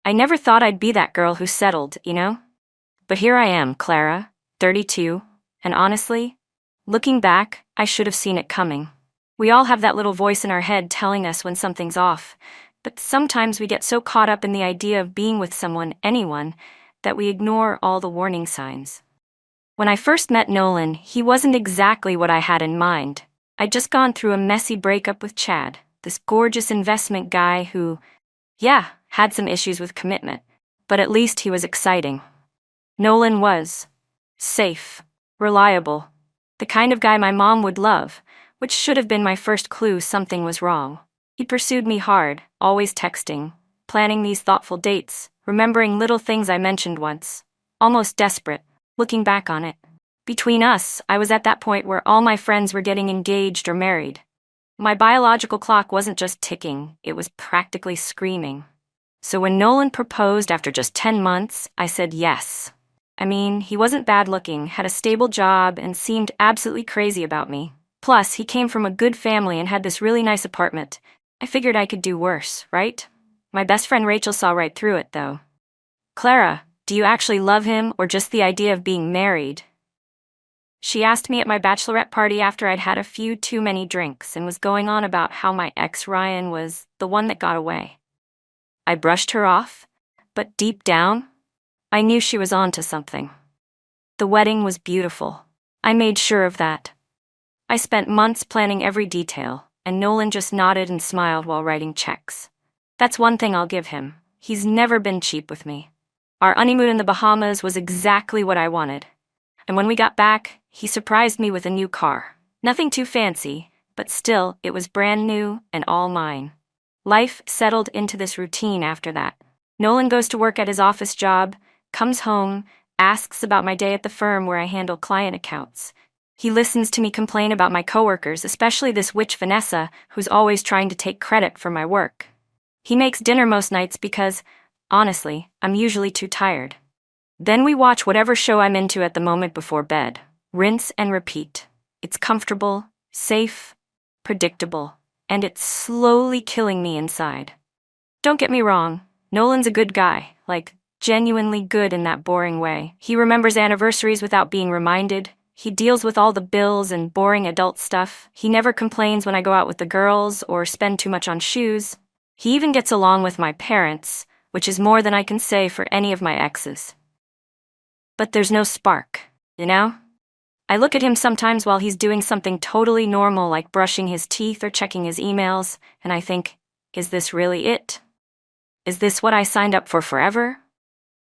I never thought I'd be that girl who settled, you know? But here I am, Clara, 32, and honestly, looking back, I should have seen it coming. We all have that little voice in our head telling us when something's off, but sometimes we get so caught up in the idea of being with someone, anyone, that we ignore all the warning signs. When I first met Nolan, he wasn't exactly what I had in mind. I'd just gone through a messy breakup with Chad, this gorgeous investment guy who, yeah, had some issues with commitment, but at least he was exciting. Nolan was safe, reliable, the kind of guy my mom would love, which should have been my first clue something was wrong. He pursued me hard, always texting, planning these thoughtful dates, remembering little things I mentioned once, almost desperate, looking back on it. Between us, I was at that point where all my friends were getting engaged or married. My biological clock wasn't just ticking, it was practically screaming. So when Nolan proposed after just 10 months, I said yes. I mean, he wasn't bad looking, had a stable job, and seemed absolutely crazy about me. Plus, he came from a good family and had this really nice apartment. I figured I could do worse, right? My best friend Rachel saw right through it, though. Clara, do you actually love him or just the idea of being married? She asked me at my bachelorette party after I'd had a few too many drinks and was going on about how my ex Ryan was the one that got away. I brushed her off, but deep down, I knew she was on to something. The wedding was beautiful. I made sure of that. I spent months planning every detail, and Nolan just nodded and smiled while writing checks. That's one thing I'll give him. He's never been cheap with me. Our honeymoon in the Bahamas was exactly what I wanted. And when we got back, he surprised me with a new car. Nothing too fancy, but still, it was brand new and all mine. Life settled into this routine after that. Nolan goes to work at his office job, comes home, asks about my day at the firm where I handle client accounts. He listens to me complain about my coworkers, especially this witch Vanessa, who's always trying to take credit for my work. He makes dinner most nights because, honestly, I'm usually too tired. Then we watch whatever show I'm into at the moment before bed. Rinse and repeat. It's comfortable, safe, predictable, and it's slowly killing me inside. Don't get me wrong, Nolan's a good guy, like, genuinely good in that boring way. He remembers anniversaries without being reminded. He deals with all the bills and boring adult stuff. He never complains when I go out with the girls or spend too much on shoes. He even gets along with my parents, which is more than I can say for any of my exes. But there's no spark, you know? I look at him sometimes while he's doing something totally normal like brushing his teeth or checking his emails, and I think, is this really it? Is this what I signed up for forever?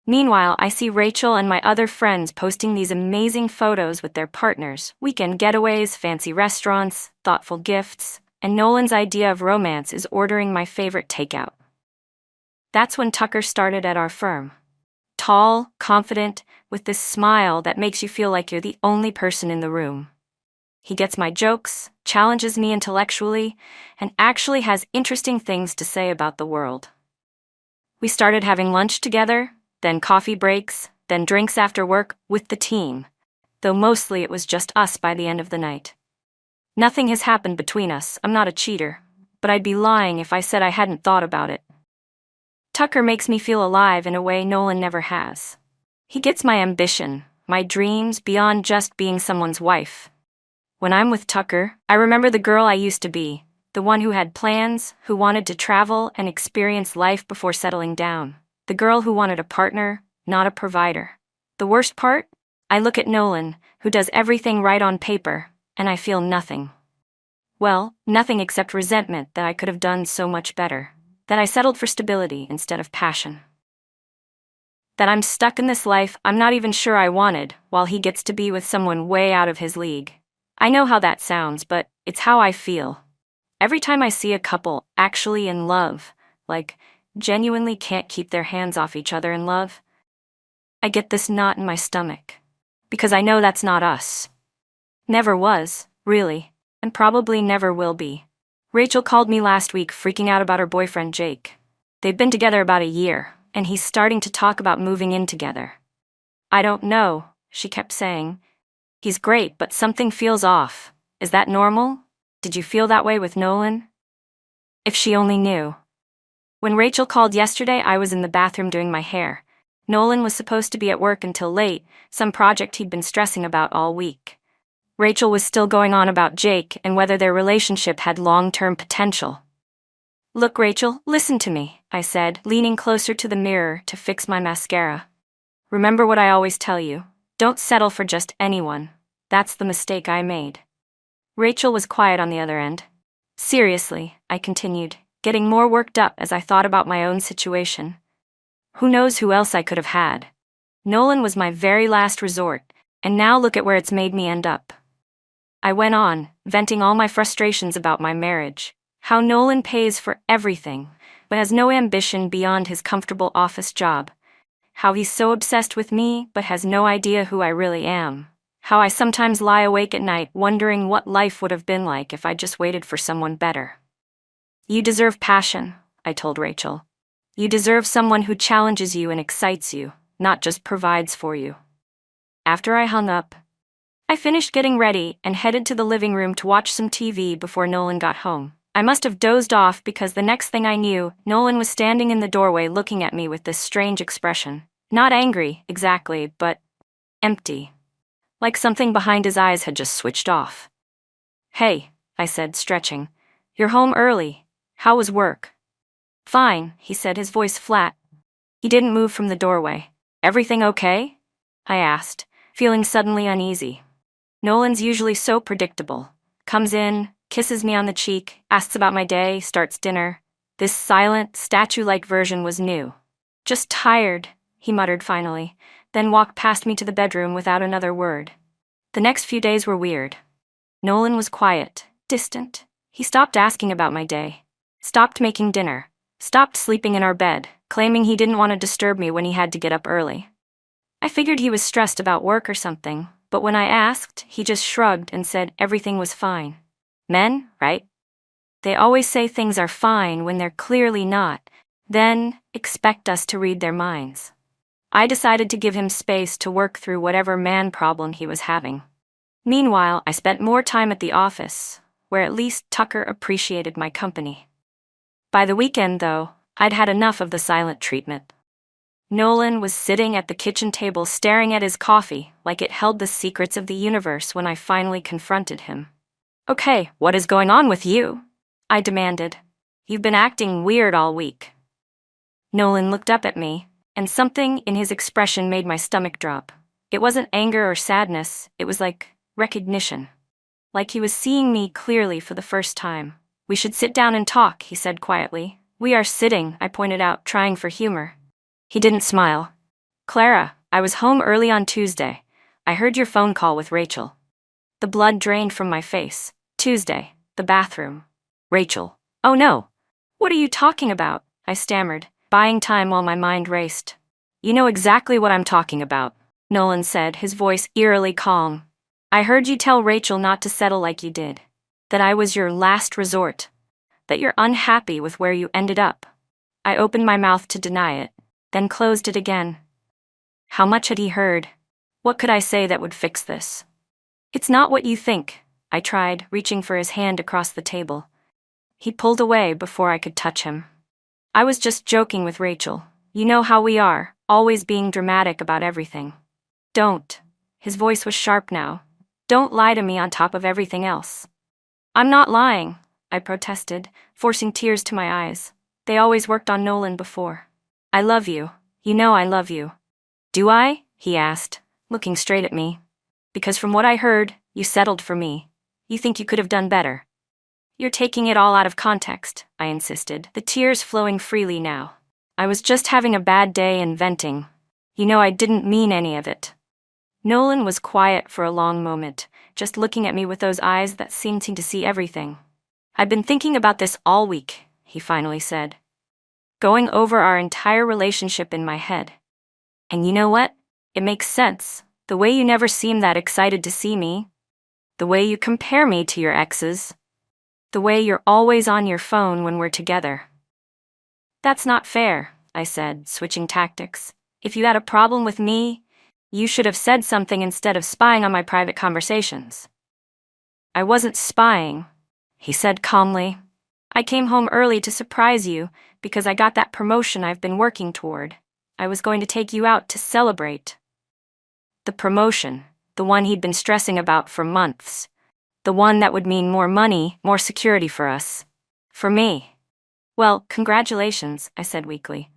Meanwhile, I see Rachel and my other friends posting these amazing photos with their partners, weekend getaways, fancy restaurants, thoughtful gifts, and Nolan's idea of romance is ordering my favorite takeout. That's when Tucker started at our firm. Tall, confident, with this smile that makes you feel like you're the only person in the room. He gets my jokes, challenges me intellectually, and actually has interesting things to say about the world. We started having lunch together, then coffee breaks, then drinks after work with the team, though mostly it was just us by the end of the night. Nothing has happened between us, I'm not a cheater, but I'd be lying if I said I hadn't thought about it. Tucker makes me feel alive in a way Nolan never has. He gets my ambition, my dreams beyond just being someone's wife. When I'm with Tucker, I remember the girl I used to be, the one who had plans, who wanted to travel and experience life before settling down. The girl who wanted a partner, not a provider. The worst part? I look at Nolan, who does everything right on paper, and I feel nothing. Well, nothing except resentment that I could have done so much better. That I settled for stability instead of passion. That I'm stuck in this life I'm not even sure I wanted, while he gets to be with someone way out of his league. I know how that sounds, but it's how I feel. Every time I see a couple actually in love, like genuinely can't keep their hands off each other in love, I get this knot in my stomach. Because I know that's not us. Never was, really, and probably never will be. Rachel called me last week freaking out about her boyfriend Jake. They've been together about a year, and he's starting to talk about moving in together. I don't know, she kept saying. He's great, but something feels off. Is that normal? Did you feel that way with Nolan? If she only knew. When Rachel called yesterday, I was in the bathroom doing my hair. Nolan was supposed to be at work until late, some project he'd been stressing about all week. Rachel was still going on about Jake and whether their relationship had long-term potential. "Look, Rachel, listen to me," I said, leaning closer to the mirror to fix my mascara. "Remember what I always tell you. Don't settle for just anyone. That's the mistake I made." Rachel was quiet on the other end. "Seriously," I continued, getting more worked up as I thought about my own situation. Who knows who else I could have had? Nolan was my very last resort, and now look at where it's made me end up. I went on, venting all my frustrations about my marriage, how Nolan pays for everything, but has no ambition beyond his comfortable office job, how he's so obsessed with me but has no idea who I really am, how I sometimes lie awake at night wondering what life would have been like if I just waited for someone better. "You deserve passion," I told Rachel. "You deserve someone who challenges you and excites you, not just provides for you." After I hung up, I finished getting ready and headed to the living room to watch some TV before Nolan got home. I must have dozed off because the next thing I knew, Nolan was standing in the doorway looking at me with this strange expression. Not angry, exactly, but empty. Like something behind his eyes had just switched off. "Hey," I said, stretching. "You're home early. How was work?" "Fine," he said, his voice flat. He didn't move from the doorway. "Everything okay?" I asked, feeling suddenly uneasy. Nolan's usually so predictable. Comes in, kisses me on the cheek, asks about my day, starts dinner. This silent, statue-like version was new. "Just tired," he muttered finally, then walked past me to the bedroom without another word. The next few days were weird. Nolan was quiet, distant. He stopped asking about my day, stopped making dinner, stopped sleeping in our bed, claiming he didn't want to disturb me when he had to get up early. I figured he was stressed about work or something, but when I asked, he just shrugged and said everything was fine. Men, right? They always say things are fine when they're clearly not, then expect us to read their minds. I decided to give him space to work through whatever man problem he was having. Meanwhile, I spent more time at the office, where at least Tucker appreciated my company. By the weekend, though, I'd had enough of the silent treatment. Nolan was sitting at the kitchen table staring at his coffee like it held the secrets of the universe when I finally confronted him. "Okay, what is going on with you?" I demanded. "You've been acting weird all week." Nolan looked up at me, and something in his expression made my stomach drop. It wasn't anger or sadness, it was like recognition. Like he was seeing me clearly for the first time. "We should sit down and talk," he said quietly. "We are sitting," I pointed out, trying for humor. He didn't smile. "Clara, I was home early on Tuesday. I heard your phone call with Rachel." The blood drained from my face. "Tuesday, the bathroom. Rachel. Oh no. What are you talking about?" I stammered, buying time while my mind raced. "You know exactly what I'm talking about," Nolan said, his voice eerily calm. "I heard you tell Rachel not to settle like you did. That I was your last resort. That you're unhappy with where you ended up." I opened my mouth to deny it, then closed it again. How much had he heard? What could I say that would fix this? "It's not what you think," I tried, reaching for his hand across the table. He pulled away before I could touch him. "I was just joking with Rachel. You know how we are, always being dramatic about everything." "Don't." His voice was sharp now. "Don't lie to me on top of everything else." "I'm not lying," I protested, forcing tears to my eyes. They always worked on Nolan before. "I love you. You know I love you." "Do I?" he asked, looking straight at me. "Because from what I heard, you settled for me. You think you could have done better." "You're taking it all out of context," I insisted, the tears flowing freely now. "I was just having a bad day and venting. You know I didn't mean any of it." Nolan was quiet for a long moment, just looking at me with those eyes that seemed to see everything. "I've been thinking about this all week," he finally said, "going over our entire relationship in my head. And you know what? It makes sense. The way you never seem that excited to see me. The way you compare me to your exes. The way you're always on your phone when we're together." "That's not fair," I said, switching tactics. "If you had a problem with me, you should have said something instead of spying on my private conversations." "I wasn't spying," he said calmly. I came home early to surprise you because I got that promotion I've been working toward. I was going to take you out to celebrate. The promotion, the one he'd been stressing about for months. The one that would mean more money, more security for us. For me. Well, congratulations, I said weakly.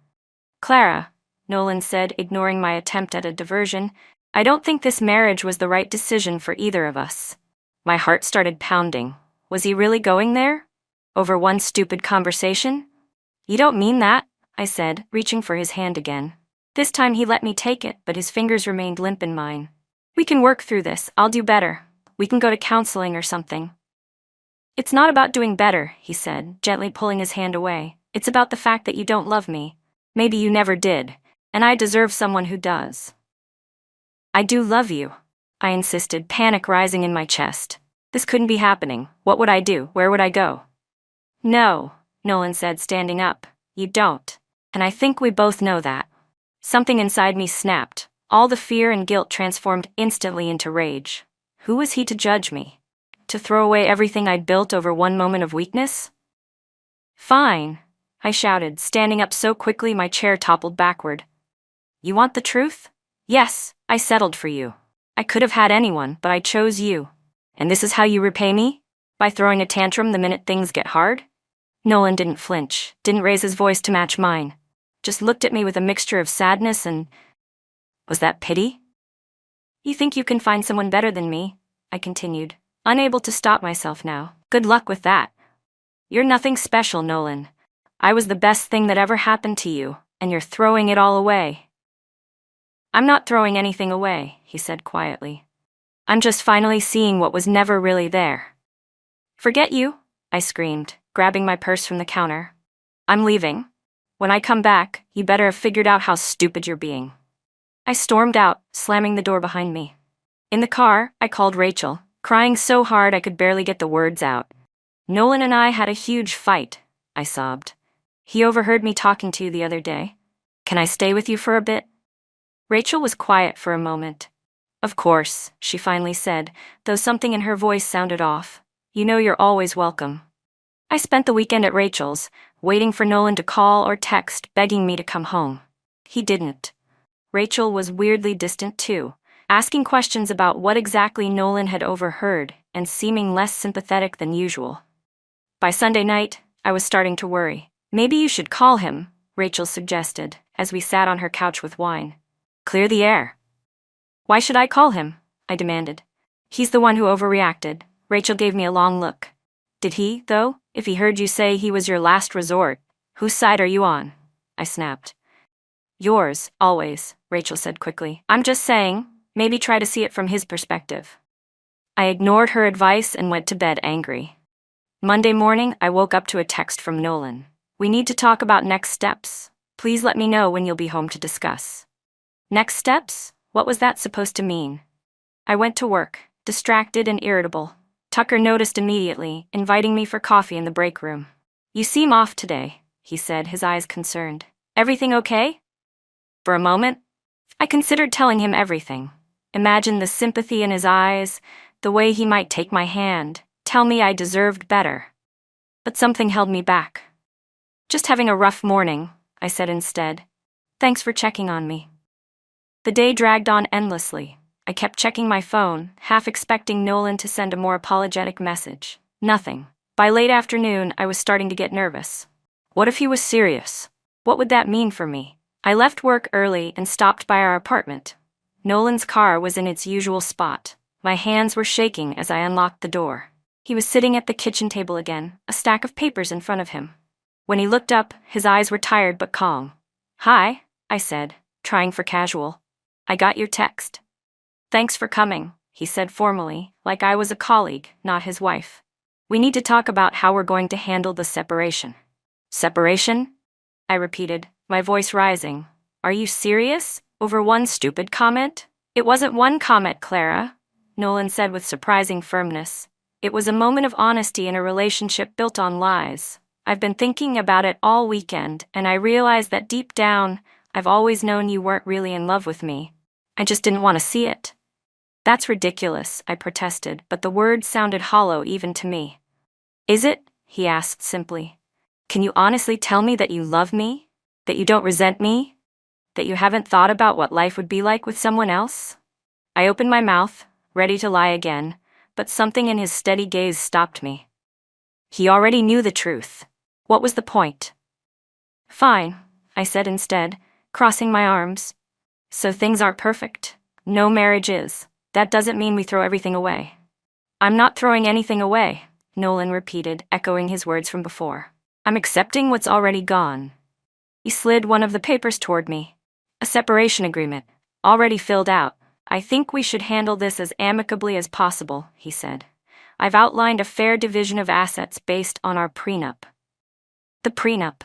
Clara, Nolan said, ignoring my attempt at a diversion, I don't think this marriage was the right decision for either of us. My heart started pounding. Was he really going there? Over one stupid conversation? You don't mean that, I said, reaching for his hand again. This time he let me take it, but his fingers remained limp in mine. We can work through this, I'll do better. We can go to counseling or something. It's not about doing better, he said, gently pulling his hand away. It's about the fact that you don't love me. Maybe you never did, and I deserve someone who does. I do love you, I insisted, panic rising in my chest. This couldn't be happening. What would I do? Where would I go? No, Nolan said, standing up. You don't. And I think we both know that. Something inside me snapped. All the fear and guilt transformed instantly into rage. Who was he to judge me? To throw away everything I'd built over one moment of weakness? Fine, I shouted, standing up so quickly my chair toppled backward. You want the truth? Yes, I settled for you. I could have had anyone, but I chose you. And this is how you repay me? By throwing a tantrum the minute things get hard? Nolan didn't flinch, didn't raise his voice to match mine. Just looked at me with a mixture of sadness and... Was that pity? You think you can find someone better than me? I continued, unable to stop myself now. Good luck with that. You're nothing special, Nolan. I was the best thing that ever happened to you, and you're throwing it all away. I'm not throwing anything away, he said quietly. I'm just finally seeing what was never really there. Forget you, I screamed, grabbing my purse from the counter. I'm leaving. When I come back, you better have figured out how stupid you're being. I stormed out, slamming the door behind me. In the car, I called Rachel, crying so hard I could barely get the words out. Nolan and I had a huge fight, I sobbed. He overheard me talking to you the other day. Can I stay with you for a bit? Rachel was quiet for a moment. Of course, she finally said, though something in her voice sounded off. You know you're always welcome. I spent the weekend at Rachel's, waiting for Nolan to call or text, begging me to come home. He didn't. Rachel was weirdly distant too, asking questions about what exactly Nolan had overheard and seeming less sympathetic than usual. By Sunday night, I was starting to worry. Maybe you should call him, Rachel suggested, as we sat on her couch with wine. Clear the air. Why should I call him? I demanded. He's the one who overreacted. Rachel gave me a long look. Did he, though? If he heard you say he was your last resort, whose side are you on? I snapped. Yours, always, Rachel said quickly. I'm just saying, maybe try to see it from his perspective. I ignored her advice and went to bed angry. Monday morning, I woke up to a text from Nolan. We need to talk about next steps. Please let me know when you'll be home to discuss. Next steps? What was that supposed to mean? I went to work, distracted and irritable. Tucker noticed immediately, inviting me for coffee in the break room. You seem off today, he said, his eyes concerned. Everything okay? For a moment, I considered telling him everything. Imagine the sympathy in his eyes, the way he might take my hand, tell me I deserved better. But something held me back. Just having a rough morning, I said instead. Thanks for checking on me. The day dragged on endlessly. I kept checking my phone, half expecting Nolan to send a more apologetic message. Nothing. By late afternoon, I was starting to get nervous. What if he was serious? What would that mean for me? I left work early and stopped by our apartment. Nolan's car was in its usual spot. My hands were shaking as I unlocked the door. He was sitting at the kitchen table again, a stack of papers in front of him. When he looked up, his eyes were tired but calm. Hi, I said, trying for casual. I got your text. Thanks for coming, he said formally, like I was a colleague, not his wife. We need to talk about how we're going to handle the separation. Separation? I repeated, my voice rising. Are you serious? Over one stupid comment? It wasn't one comment, Clara, Nolan said with surprising firmness. It was a moment of honesty in a relationship built on lies. I've been thinking about it all weekend, and I realized that deep down, I've always known you weren't really in love with me. I just didn't want to see it. That's ridiculous, I protested, but the words sounded hollow even to me. Is it? he asked simply. Can you honestly tell me that you love me? That you don't resent me? That you haven't thought about what life would be like with someone else? I opened my mouth, ready to lie again, but something in his steady gaze stopped me. He already knew the truth. What was the point? Fine, I said instead, crossing my arms. So things aren't perfect. No marriage is. That doesn't mean we throw everything away. I'm not throwing anything away, Nolan repeated, echoing his words from before. I'm accepting what's already gone. He slid one of the papers toward me. A separation agreement, already filled out. I think we should handle this as amicably as possible, he said. I've outlined a fair division of assets based on our prenup. The prenup.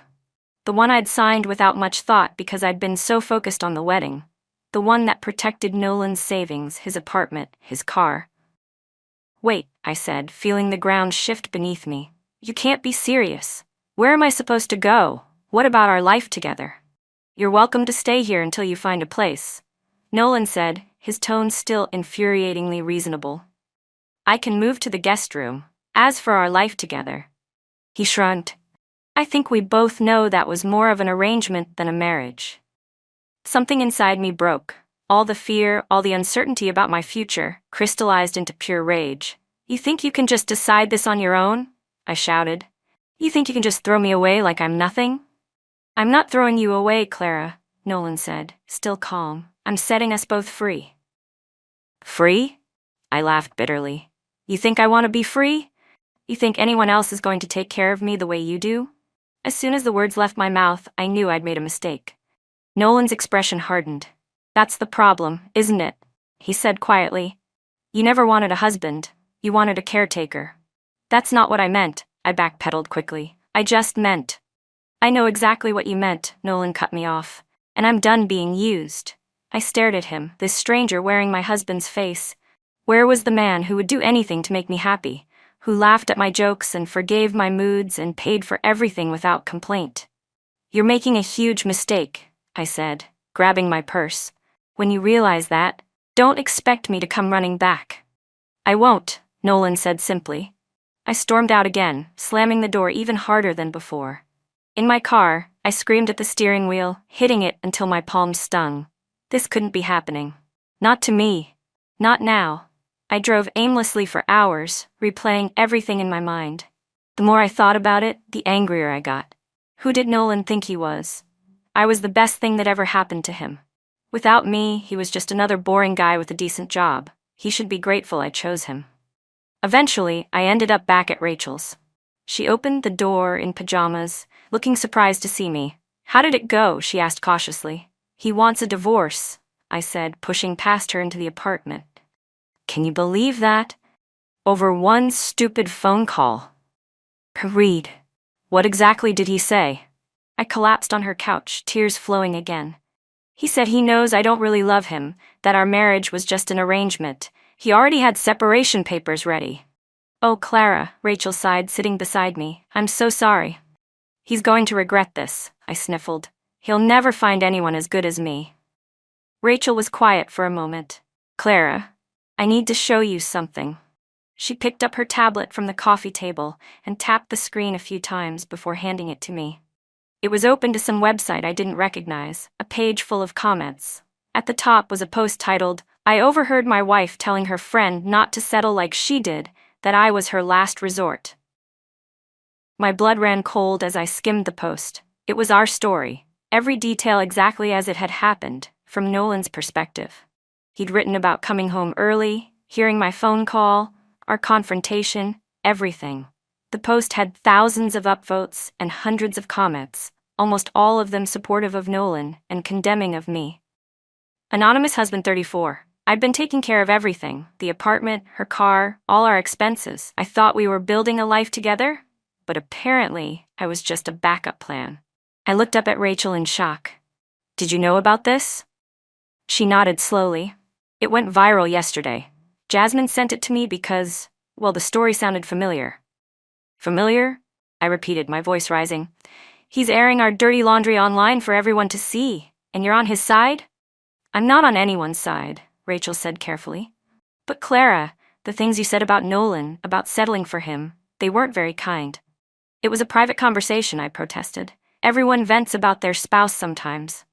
The one I'd signed without much thought because I'd been so focused on the wedding. The one that protected Nolan's savings, his apartment, his car. Wait, I said, feeling the ground shift beneath me. You can't be serious. Where am I supposed to go? What about our life together? You're welcome to stay here until you find a place, Nolan said, his tone still infuriatingly reasonable. I can move to the guest room. As for our life together, he shrugged. I think we both know that was more of an arrangement than a marriage. Something inside me broke. All the fear, all the uncertainty about my future, crystallized into pure rage. You think you can just decide this on your own? I shouted. You think you can just throw me away like I'm nothing? I'm not throwing you away, Clara, Nolan said, still calm. I'm setting us both free. Free? I laughed bitterly. You think I want to be free? You think anyone else is going to take care of me the way you do? As soon as the words left my mouth, I knew I'd made a mistake. Nolan's expression hardened. That's the problem, isn't it? He said quietly. You never wanted a husband. You wanted a caretaker. That's not what I meant, I backpedaled quickly. I just meant. I know exactly what you meant, Nolan cut me off. And I'm done being used. I stared at him, this stranger wearing my husband's face. Where was the man who would do anything to make me happy? Who laughed at my jokes and forgave my moods and paid for everything without complaint? You're making a huge mistake, I said, grabbing my purse. When you realize that, don't expect me to come running back. I won't, Nolan said simply. I stormed out again, slamming the door even harder than before. In my car, I screamed at the steering wheel, hitting it until my palms stung. This couldn't be happening. Not to me. Not now. I drove aimlessly for hours, replaying everything in my mind. The more I thought about it, the angrier I got. Who did Nolan think he was? I was the best thing that ever happened to him. Without me, he was just another boring guy with a decent job. He should be grateful I chose him. Eventually, I ended up back at Rachel's. She opened the door in pajamas, looking surprised to see me. How did it go? She asked cautiously. He wants a divorce, I said, pushing past her into the apartment. Can you believe that? Over one stupid phone call. Reed. What exactly did he say? I collapsed on her couch, tears flowing again. He said he knows I don't really love him, that our marriage was just an arrangement. He already had separation papers ready. Oh, Clara, Rachel sighed, sitting beside me. I'm so sorry. He's going to regret this, I sniffled. He'll never find anyone as good as me. Rachel was quiet for a moment. Clara, I need to show you something. She picked up her tablet from the coffee table and tapped the screen a few times before handing it to me. It was open to some website I didn't recognize, a page full of comments. At the top was a post titled, I overheard my wife telling her friend not to settle like she did, that I was her last resort. My blood ran cold as I skimmed the post. It was our story, every detail exactly as it had happened, from Nolan's perspective. He'd written about coming home early, hearing my phone call, our confrontation, everything. The post had thousands of upvotes and hundreds of comments, almost all of them supportive of Nolan and condemning of me. Anonymous husband 34. I'd been taking care of everything, the apartment, her car, all our expenses. I thought we were building a life together, but apparently I was just a backup plan. I looked up at Rachel in shock. Did you know about this? She nodded slowly. It went viral yesterday. Jasmine sent it to me because, well, the story sounded familiar. Familiar? I repeated, my voice rising. He's airing our dirty laundry online for everyone to see, and you're on his side? I'm not on anyone's side, Rachel said carefully. But Clara, the things you said about Nolan, about settling for him, they weren't very kind. It was a private conversation, I protested. Everyone vents about their spouse sometimes.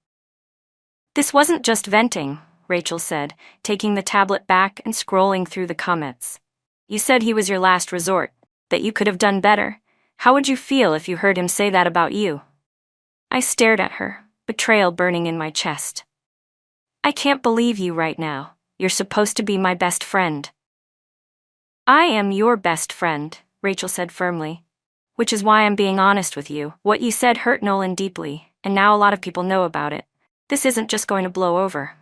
This wasn't just venting, Rachel said, taking the tablet back and scrolling through the comments. You said he was your last resort, that you could have done better. How would you feel if you heard him say that about you? I stared at her, betrayal burning in my chest. I can't believe you right now. You're supposed to be my best friend. I am your best friend, Rachel said firmly. Which is why I'm being honest with you. What you said hurt Nolan deeply, and now a lot of people know about it. This isn't just going to blow over.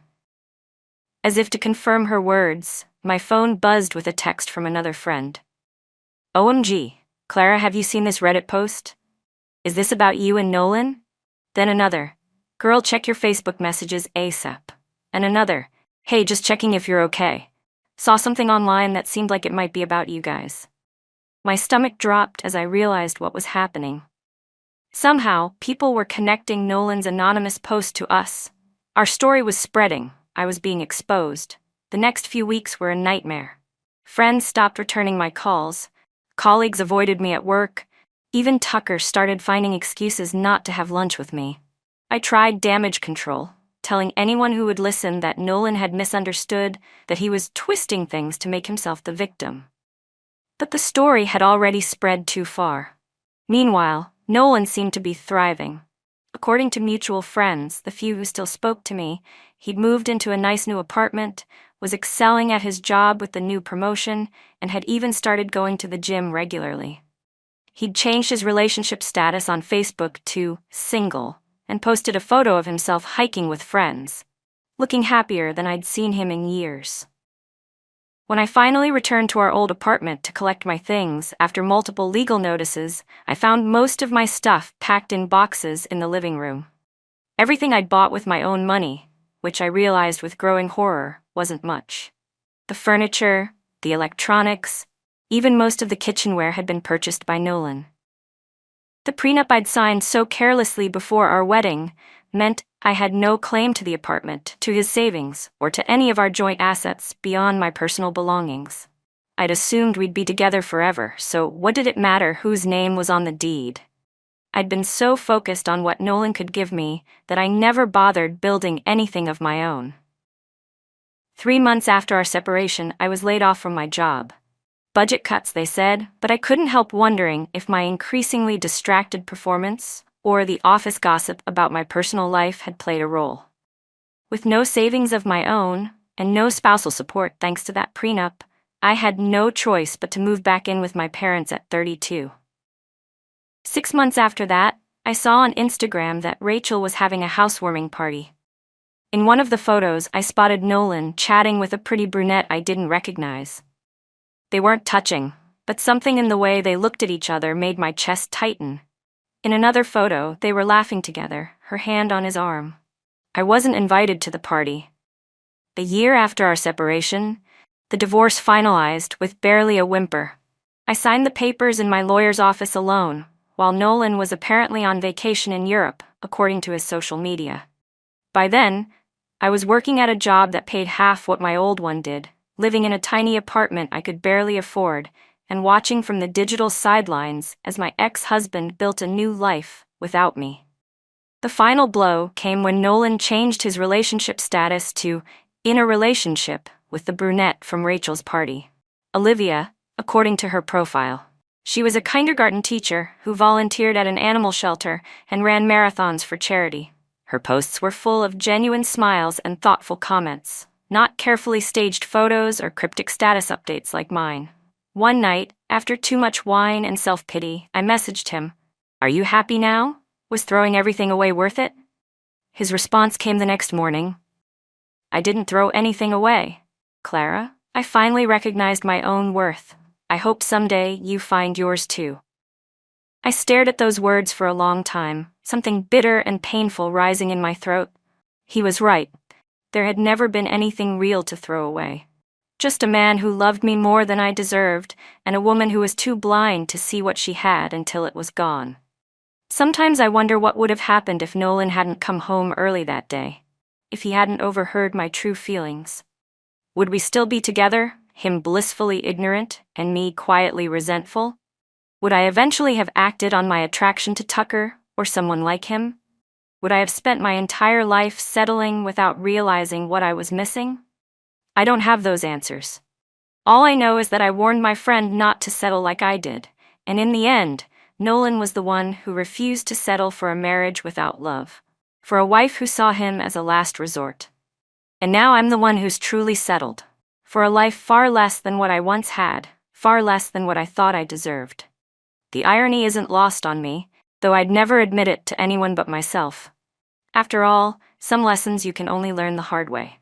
As if to confirm her words, my phone buzzed with a text from another friend. OMG, Clara, have you seen this Reddit post? Is this about you and Nolan? Then another, girl, check your Facebook messages ASAP. And another, hey, just checking if you're okay. Saw something online that seemed like it might be about you guys. My stomach dropped as I realized what was happening. Somehow, people were connecting Nolan's anonymous post to us. Our story was spreading. I was being exposed. The next few weeks were a nightmare. Friends stopped returning my calls. Colleagues avoided me at work. Even Tucker started finding excuses not to have lunch with me. I tried damage control, telling anyone who would listen that Nolan had misunderstood, that he was twisting things to make himself the victim. But the story had already spread too far. Meanwhile, Nolan seemed to be thriving. According to mutual friends, the few who still spoke to me, he'd moved into a nice new apartment, was excelling at his job with the new promotion, and had even started going to the gym regularly. He'd changed his relationship status on Facebook to single, and posted a photo of himself hiking with friends, looking happier than I'd seen him in years. When I finally returned to our old apartment to collect my things after multiple legal notices, I found most of my stuff packed in boxes in the living room. Everything I'd bought with my own money, which I realized with growing horror wasn't much. The furniture, the electronics, even most of the kitchenware had been purchased by Nolan. The prenup I'd signed so carelessly before our wedding meant I had no claim to the apartment, to his savings, or to any of our joint assets beyond my personal belongings. I'd assumed we'd be together forever, so what did it matter whose name was on the deed? I'd been so focused on what Nolan could give me that I never bothered building anything of my own. 3 months after our separation, I was laid off from my job. Budget cuts, they said, but I couldn't help wondering if my increasingly distracted performance or the office gossip about my personal life had played a role. With no savings of my own, and no spousal support thanks to that prenup, I had no choice but to move back in with my parents at 32. 6 months after that, I saw on Instagram that Rachel was having a housewarming party. In one of the photos, I spotted Nolan chatting with a pretty brunette I didn't recognize. They weren't touching, but something in the way they looked at each other made my chest tighten. In another photo, they were laughing together, her hand on his arm. I wasn't invited to the party. The year after our separation, the divorce finalized with barely a whimper. I signed the papers in my lawyer's office alone, while Nolan was apparently on vacation in Europe, according to his social media. By then, I was working at a job that paid half what my old one did, living in a tiny apartment I could barely afford, and watching from the digital sidelines as my ex-husband built a new life without me. The final blow came when Nolan changed his relationship status to in a relationship with the brunette from Rachel's party. Olivia, according to her profile. She was a kindergarten teacher who volunteered at an animal shelter and ran marathons for charity. Her posts were full of genuine smiles and thoughtful comments, not carefully staged photos or cryptic status updates like mine. One night, after too much wine and self-pity, I messaged him, "Are you happy now? Was throwing everything away worth it?" His response came the next morning. "I didn't throw anything away. Clara, I finally recognized my own worth. I hope someday you find yours too." I stared at those words for a long time, something bitter and painful rising in my throat. He was right. There had never been anything real to throw away. Just a man who loved me more than I deserved, and a woman who was too blind to see what she had until it was gone. Sometimes I wonder what would have happened if Nolan hadn't come home early that day, if he hadn't overheard my true feelings. Would we still be together, him blissfully ignorant and me quietly resentful? Would I eventually have acted on my attraction to Tucker or someone like him? Would I have spent my entire life settling without realizing what I was missing? I don't have those answers. All I know is that I warned my friend not to settle like I did, and in the end, Nolan was the one who refused to settle for a marriage without love, for a wife who saw him as a last resort. And now I'm the one who's truly settled, for a life far less than what I once had, far less than what I thought I deserved. The irony isn't lost on me, though I'd never admit it to anyone but myself. After all, some lessons you can only learn the hard way.